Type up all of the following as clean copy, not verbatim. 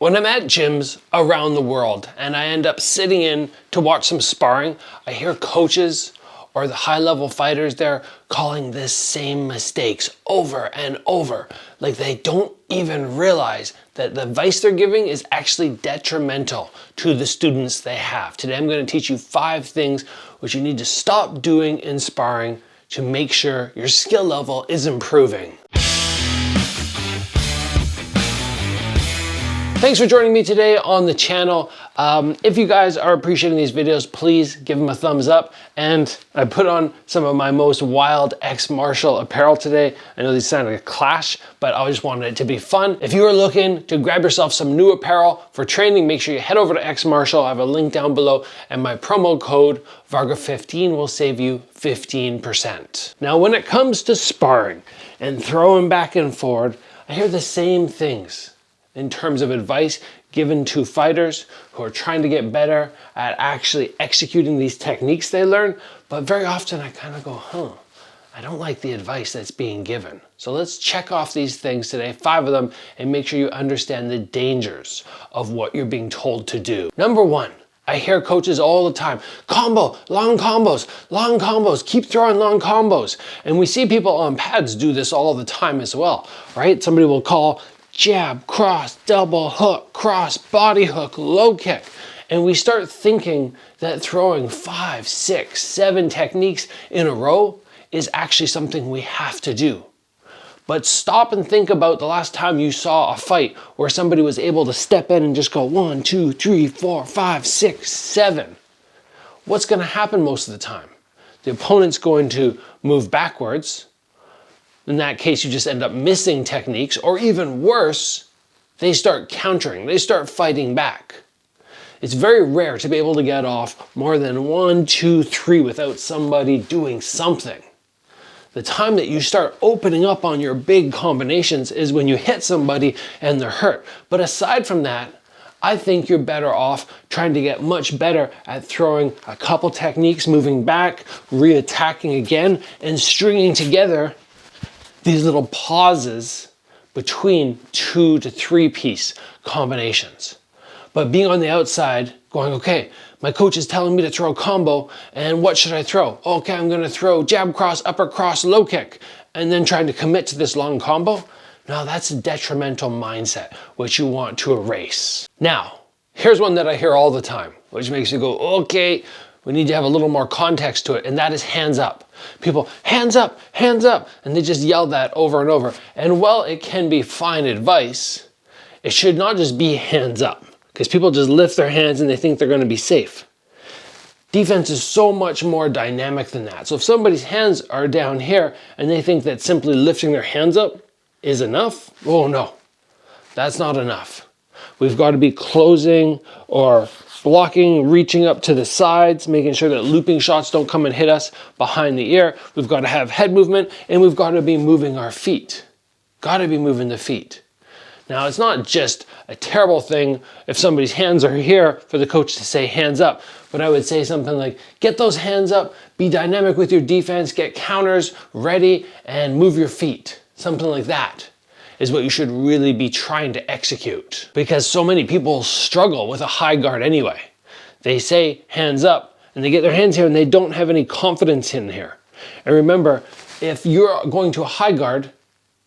When I'm at gyms around the world and I end up sitting in to watch some sparring, I hear coaches or the high-level fighters there calling this same mistakes over and over. Like they don't even realize that the advice they're giving is actually detrimental to the students they have. Today I'm going to teach you 5 things which you need to stop doing in sparring to make sure your skill level is improving. Thanks for joining me today on the channel. If you guys are appreciating these videos, please give them a thumbs up. And I put on some of my most wild ex-martial apparel today. I know these sound like a clash, but I just wanted it to be fun. If you are looking to grab yourself some new apparel for training, make sure you head over to Ex-Martial. I have a link down below, and my promo code Varga15 will save you 15%. Now, when it comes to sparring and throwing back and forward, I hear the same things in terms of advice given to fighters who are trying to get better at actually executing these techniques they learn. But very often I kind of go, I don't like the advice that's being given. So let's check off these things today, 5 of them, and make sure you understand the dangers of what you're being told to do. Number 1, I hear coaches all the time, combo, long combos, keep throwing long combos. And we see people on pads do this all the time as well, right? Somebody will call jab, cross, double hook, cross, body hook, low kick. And we start thinking that throwing 5, 6, 7 techniques in a row is actually something we have to do. But stop and think about the last time you saw a fight where somebody was able to step in and just go 1, 2, 3, 4, 5, 6, 7. What's going to happen most of the time? The opponent's going to move backwards. In that case, you just end up missing techniques, or even worse, they start countering, they start fighting back. It's very rare to be able to get off more than 1, 2, 3 without somebody doing something. The time that you start opening up on your big combinations is when you hit somebody and they're hurt. But aside from that, I think you're better off trying to get much better at throwing a couple techniques, moving back, re-attacking again, and stringing together these little pauses between 2 to 3 piece combinations. But being on the outside going, okay, my coach is telling me to throw a combo, and what should I throw? Okay, I'm gonna throw jab cross, upper cross, low kick, and then trying to commit to this long combo. Now that's a detrimental mindset, which you want to erase. Now, here's one that I hear all the time, which makes me go, okay, we need to have a little more context to it, and that is hands up. People, hands up, and they just yell that over and over. And while it can be fine advice, it should not just be hands up, because people just lift their hands and they think they're gonna be safe. Defense is so much more dynamic than that. So if somebody's hands are down here and they think that simply lifting their hands up is enough, oh no, that's not enough. We've got to be closing or blocking, reaching up to the sides, making sure that looping shots don't come and hit us behind the ear. We've got to have head movement, and we've got to be moving our feet. Got to be moving the feet. Now, it's not just a terrible thing if somebody's hands are here for the coach to say hands up, but I would say something like, get those hands up, be dynamic with your defense, get counters ready, and move your feet. Something like that is what you should really be trying to execute, because so many people struggle with a high guard anyway. They say hands up and they get their hands here and they don't have any confidence in here. And remember, if you're going to a high guard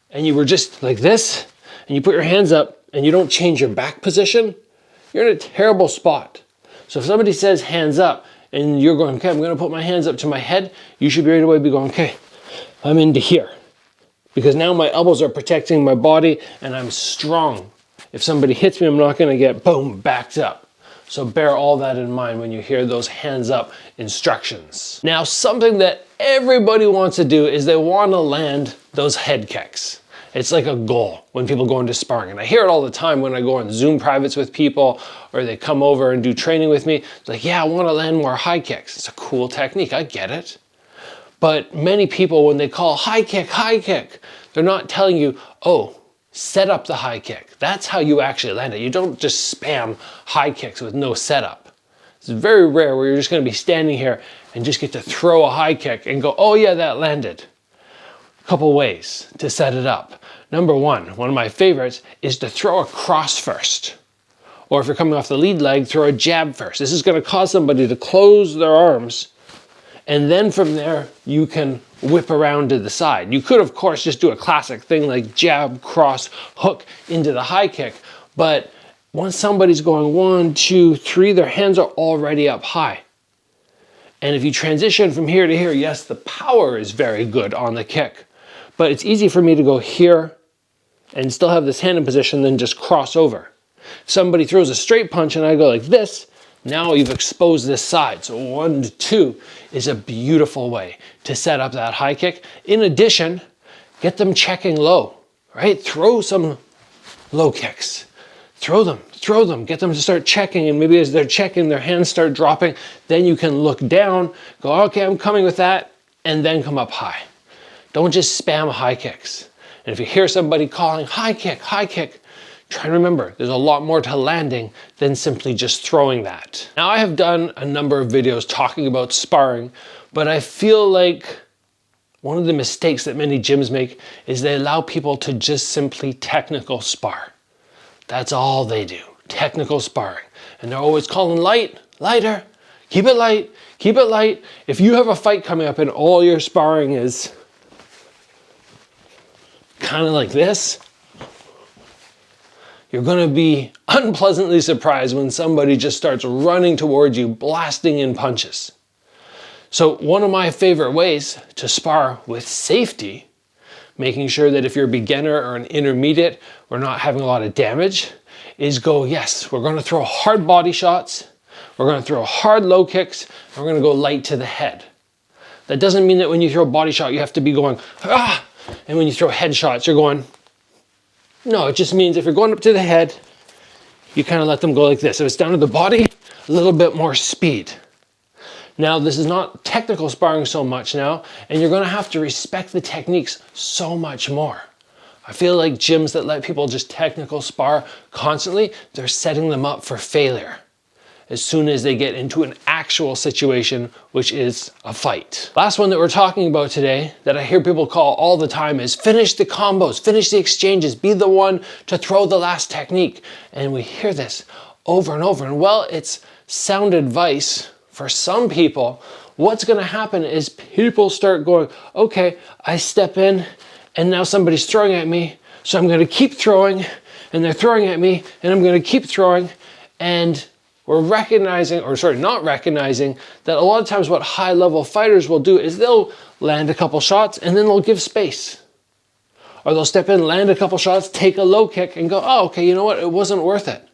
and you were just like this and you put your hands up and you don't change your back position, you're in a terrible spot. So if somebody says hands up and you're going, okay, I'm going to put my hands up to my head, you should right away be going, okay, I'm into here. Because now my elbows are protecting my body and I'm strong. If somebody hits me, I'm not gonna get boom, backed up. So bear all that in mind when you hear those hands up instructions. Now, something that everybody wants to do is they wanna land those head kicks. It's like a goal when people go into sparring. And I hear it all the time when I go on Zoom privates with people or they come over and do training with me. It's like, yeah, I wanna land more high kicks. It's a cool technique, I get it. But many people, when they call high kick, they're not telling you, oh, set up the high kick. That's how you actually land it. You don't just spam high kicks with no setup. It's very rare where you're just gonna be standing here and just get to throw a high kick and go, oh yeah, that landed. A couple ways to set it up. Number one of my favorites is to throw a cross first. Or if you're coming off the lead leg, throw a jab first. This is going to cause somebody to close their arms, and then from there, you can whip around to the side. You could, of course, just do a classic thing like jab, cross, hook into the high kick, but once somebody's going 1, 2, 3, their hands are already up high. And if you transition from here to here, yes, the power is very good on the kick, but it's easy for me to go here and still have this hand in position, then just cross over. If somebody throws a straight punch and I go like this, now you've exposed this side. So 1 to 2 is a beautiful way to set up that high kick. In addition, get them checking low, right? Throw some low kicks. Throw them, get them to start checking, and maybe as they're checking, their hands start dropping. Then you can look down, go, okay, I'm coming with that, and then come up high. Don't just spam high kicks. And if you hear somebody calling high kick, try and remember, there's a lot more to landing than simply just throwing that. Now, I have done a number of videos talking about sparring, but I feel like one of the mistakes that many gyms make is they allow people to just simply technical spar. That's all they do, technical sparring. And they're always calling light, lighter, keep it light, keep it light. If you have a fight coming up and all your sparring is kind of like this, you're gonna be unpleasantly surprised when somebody just starts running towards you, blasting in punches. So one of my favorite ways to spar with safety, making sure that if you're a beginner or an intermediate, we're not having a lot of damage, is go, yes, we're gonna throw hard body shots, we're gonna throw hard low kicks, and we're gonna go light to the head. That doesn't mean that when you throw a body shot, you have to be going, ah, and when you throw head shots, you're going, no, it just means if you're going up to the head, you kind of let them go like this. If it's down to the body, a little bit more speed. Now, this is not technical sparring so much now, and you're gonna have to respect the techniques so much more. I feel like gyms that let people just technical spar constantly, they're setting them up for failure as soon as they get into an actual situation, which is a fight. Last one that we're talking about today that I hear people call all the time is finish the combos, finish the exchanges, be the one to throw the last technique. And we hear this over and over. And well, it's sound advice for some people. What's gonna happen is people start going, okay, I step in and now somebody's throwing at me, so I'm gonna keep throwing, and they're throwing at me, and I'm gonna keep throwing, and we're recognizing, or sorry, not recognizing, that a lot of times what high-level fighters will do is they'll land a couple shots and then they'll give space. Or they'll step in, land a couple shots, take a low kick and go, oh, okay, you know what, it wasn't worth it.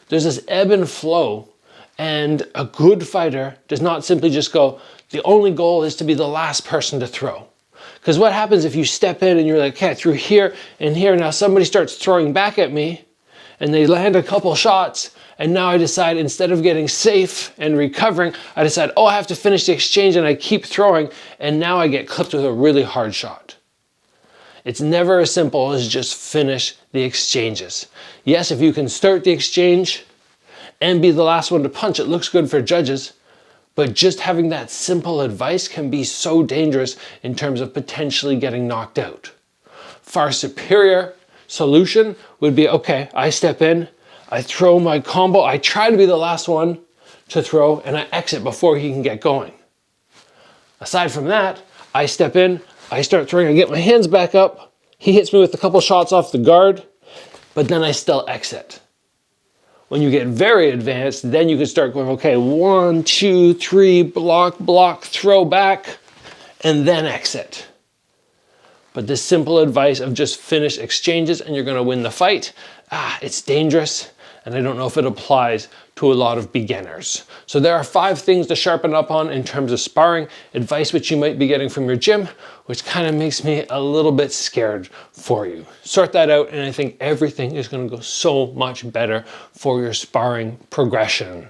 There's this ebb and flow, and a good fighter does not simply just go, the only goal is to be the last person to throw. Because what happens if you step in and you're like, okay, through here and here, now somebody starts throwing back at me and they land a couple shots, and now I decide instead of getting safe and recovering, I decide, oh, I have to finish the exchange, and I keep throwing, and now I get clipped with a really hard shot. It's never as simple as just finish the exchanges. Yes, if you can start the exchange and be the last one to punch, it looks good for judges, but just having that simple advice can be so dangerous in terms of potentially getting knocked out. Far superior solution would be, okay, I step in, I throw my combo, I try to be the last one to throw, and I exit before he can get going. Aside from that, I step in, I start throwing, I get my hands back up, he hits me with a couple shots off the guard, but then I still exit. When you get very advanced, then you can start going, okay, 1, 2, 3, block, block, throw back, and then exit. But this simple advice of just finish exchanges and you're gonna win the fight, it's dangerous, and I don't know if it applies to a lot of beginners. So there are 5 things to sharpen up on in terms of sparring, advice which you might be getting from your gym, which kind of makes me a little bit scared for you. Sort that out, and I think everything is gonna go so much better for your sparring progression.